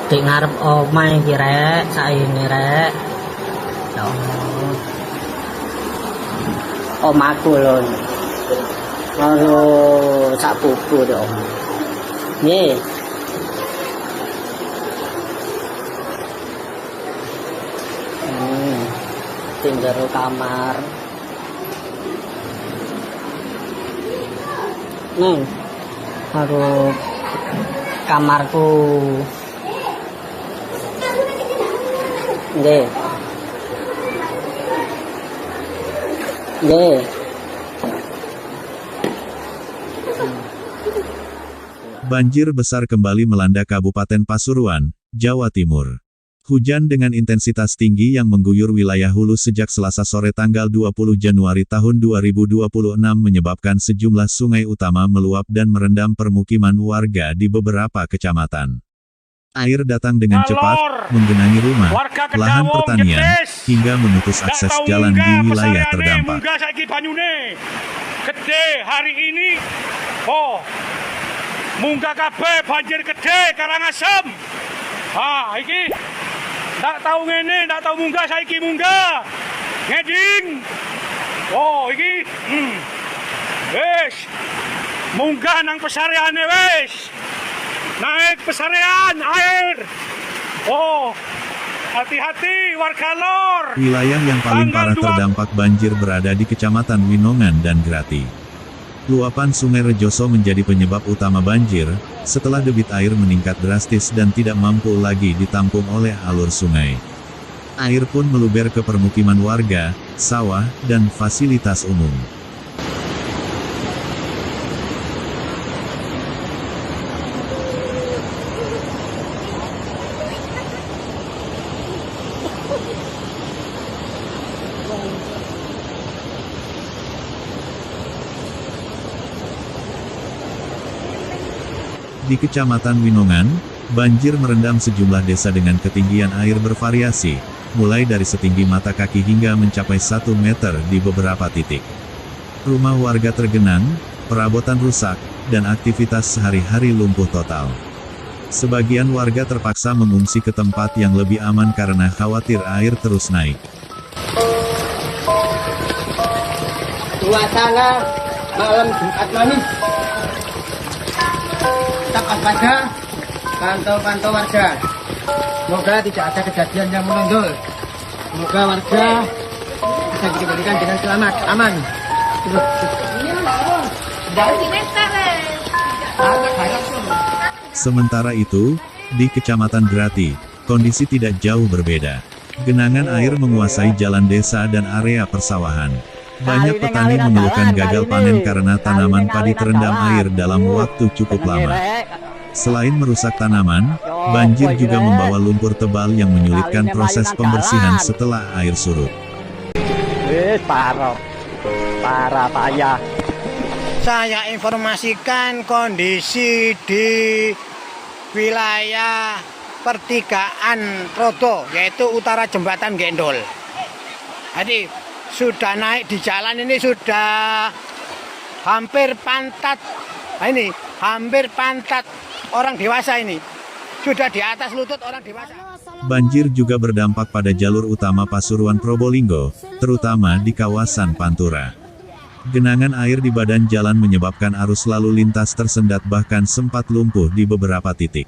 Di ngarep omahe iki rek, saiki rek. Ya Allah. Omaku lho. Karo sak buku to, Om. Nggih. Tinggal kamar. Nih, karo kamarku. Nggih. Nggih. Banjir besar kembali melanda Kabupaten Pasuruan, Jawa Timur. Hujan dengan intensitas tinggi yang mengguyur wilayah Hulu sejak Selasa sore tanggal 20 Januari tahun 2026 menyebabkan sejumlah sungai utama meluap dan merendam permukiman warga di beberapa kecamatan. Air datang dengan cepat, menggenangi rumah, lahan pertanian, hingga memutus akses jalan di wilayah terdampak. Gede hari ini, munggah kabeh banjir gede Karangasem. Iki ndak tahu ngene, ndak tahu munggah saiki munggah. Ngeding. Iki wis munggah nang pesareane wis. Naik pesarean air. Hati-hati warga lor. Wilayah yang paling parah terdampak banjir berada di Kecamatan Winongan dan Grati. Luapan Sungai Rejoso menjadi penyebab utama banjir, setelah debit air meningkat drastis dan tidak mampu lagi ditampung oleh alur sungai. Air pun meluber ke permukiman warga, sawah, dan fasilitas umum. Di Kecamatan Winongan, banjir merendam sejumlah desa dengan ketinggian air bervariasi, mulai dari setinggi mata kaki hingga mencapai 1 meter di beberapa titik. Rumah warga tergenang, perabotan rusak, dan aktivitas sehari-hari lumpuh total. Sebagian warga terpaksa mengungsi ke tempat yang lebih aman karena khawatir air terus naik. Suasana malam Jumat manis. Tetap waspada, pantau warga. Semoga tidak ada kejadian yang menonjol. Semoga warga bisa dikembalikan dengan selamat, aman. Sementara itu, di Kecamatan Grati, kondisi tidak jauh berbeda. Genangan air menguasai jalan desa dan area persawahan. Banyak petani mengeluhkan gagal panen karena tanaman padi terendam air dalam waktu cukup lama. Selain merusak tanaman, banjir juga membawa lumpur tebal yang menyulitkan proses pembersihan setelah air surut. Parah payah. Saya informasikan kondisi di wilayah pertigaan Rodo, yaitu utara jembatan Gendol. Jadi sudah naik di jalan ini, sudah hampir pantat. Ini hampir pantat orang dewasa ini. Sudah di atas lutut orang dewasa. Banjir juga berdampak pada jalur utama Pasuruan Probolinggo, terutama di kawasan Pantura. Genangan air di badan jalan menyebabkan arus lalu lintas tersendat bahkan sempat lumpuh di beberapa titik.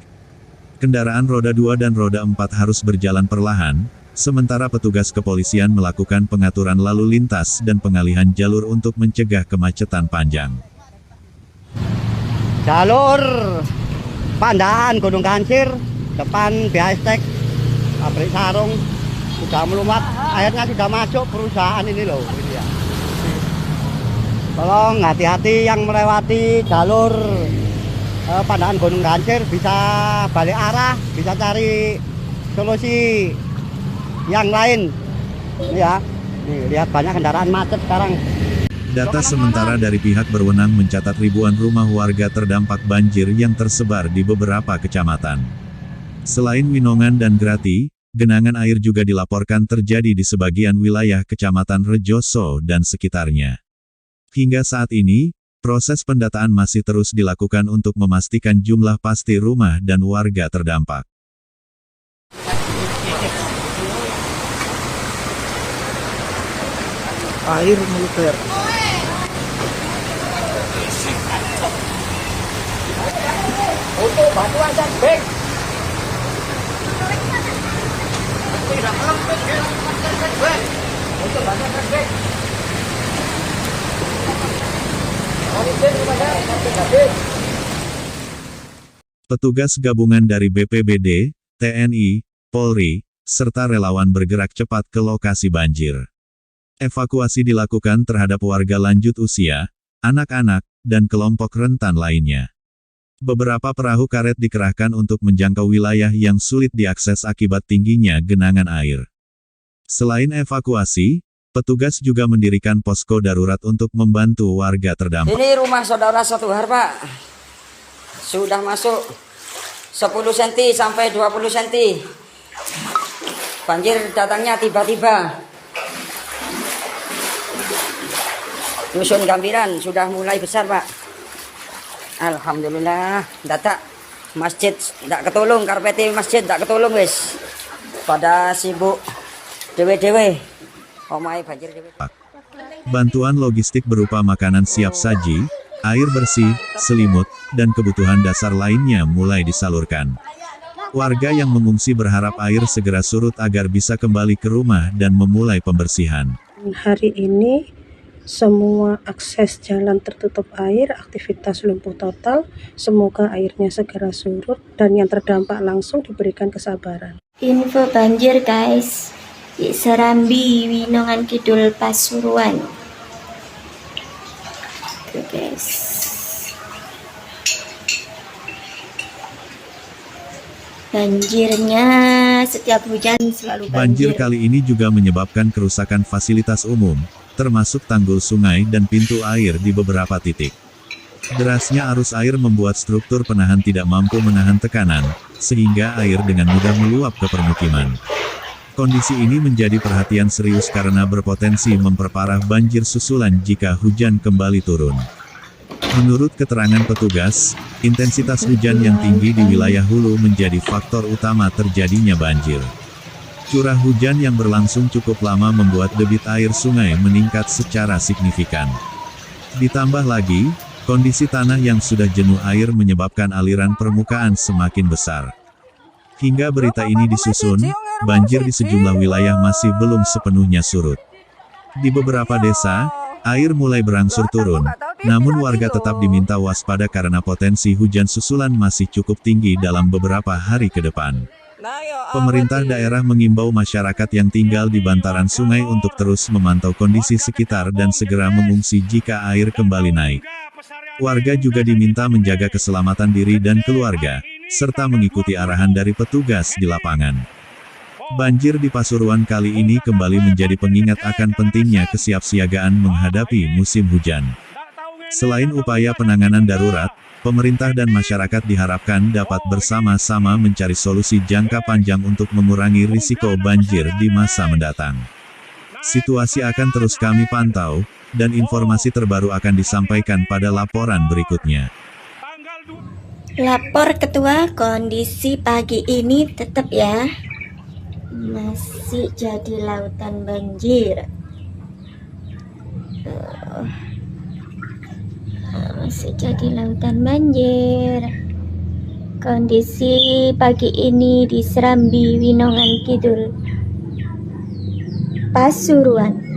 Kendaraan roda 2 dan roda 4 harus berjalan perlahan, sementara petugas kepolisian melakukan pengaturan lalu lintas dan pengalihan jalur untuk mencegah kemacetan panjang. Jalur Pandaan Gunung Kancir, depan BHSTEK, pabrik sarung, sudah meluap, airnya sudah masuk perusahaan ini loh. Ini ya. Tolong hati-hati yang melewati jalur Pandaan Gunung Kancir, bisa balik arah, bisa cari solusi yang lain. Ya, nih, lihat banyak kendaraan macet sekarang. Data sementara dari pihak berwenang mencatat ribuan rumah warga terdampak banjir yang tersebar di beberapa kecamatan. Selain Winongan dan Grati, genangan air juga dilaporkan terjadi di sebagian wilayah Kecamatan Rejoso dan sekitarnya. Hingga saat ini, proses pendataan masih terus dilakukan untuk memastikan jumlah pasti rumah dan warga terdampak. air meluber. Untuk bantuan dan bek. Tidak melempit, untuk bantuan dan bek. Petugas gabungan dari BPBD, TNI, Polri, serta relawan bergerak cepat ke lokasi banjir. Evakuasi dilakukan terhadap warga lanjut usia, anak-anak, dan kelompok rentan lainnya. Beberapa perahu karet dikerahkan untuk menjangkau wilayah yang sulit diakses akibat tingginya genangan air. Selain evakuasi, petugas juga mendirikan posko darurat untuk membantu warga terdampak. Ini rumah saudara Satuhar, Pak. Sudah masuk 10 cm sampai 20 cm. Banjir datangnya tiba-tiba. Dusun Gambiran sudah mulai besar, Pak. Alhamdulillah, data masjid tidak ketolong, karpet masjid tidak ketolong, wis. Pada sibuk dewe-dewe. Omai banjir dewe. Bantuan logistik berupa makanan siap saji, air bersih, selimut, dan kebutuhan dasar lainnya mulai disalurkan. Warga yang mengungsi berharap air segera surut agar bisa kembali ke rumah dan memulai pembersihan. Hari ini semua akses jalan tertutup air, aktivitas lumpuh total. Semoga airnya segera surut dan yang terdampak langsung diberikan kesabaran. Info banjir guys, di Serambi, Winongan Kidul, Pasuruan. Tuh guys. Banjirnya setiap hujan selalu Banjir banjir. kali ini juga menyebabkan kerusakan fasilitas umum, termasuk tanggul sungai dan pintu air di beberapa titik. Derasnya arus air membuat struktur penahan tidak mampu menahan tekanan, sehingga air dengan mudah meluap ke permukiman. Kondisi ini menjadi perhatian serius karena berpotensi memperparah banjir susulan jika hujan kembali turun. Menurut keterangan petugas, intensitas hujan yang tinggi di wilayah hulu menjadi faktor utama terjadinya banjir. Curah hujan yang berlangsung cukup lama membuat debit air sungai meningkat secara signifikan. Ditambah lagi, kondisi tanah yang sudah jenuh air menyebabkan aliran permukaan semakin besar. Hingga berita ini disusun, banjir di sejumlah wilayah masih belum sepenuhnya surut. Di beberapa desa, air mulai berangsur turun, namun warga tetap diminta waspada karena potensi hujan susulan masih cukup tinggi dalam beberapa hari ke depan. Pemerintah daerah mengimbau masyarakat yang tinggal di bantaran sungai untuk terus memantau kondisi sekitar dan segera mengungsi jika air kembali naik. Warga juga diminta menjaga keselamatan diri dan keluarga, serta mengikuti arahan dari petugas di lapangan. Banjir di Pasuruan kali ini kembali menjadi pengingat akan pentingnya kesiapsiagaan menghadapi musim hujan. Selain upaya penanganan darurat, pemerintah dan masyarakat diharapkan dapat bersama-sama mencari solusi jangka panjang untuk mengurangi risiko banjir di masa mendatang. Situasi akan terus kami pantau, dan informasi terbaru akan disampaikan pada laporan berikutnya. Lapor Ketua, kondisi pagi ini tetap ya masih jadi lautan banjir. Masih jadi lautan banjir. Kondisi pagi ini di Serambi, Winongan Kidul, Pasuruan.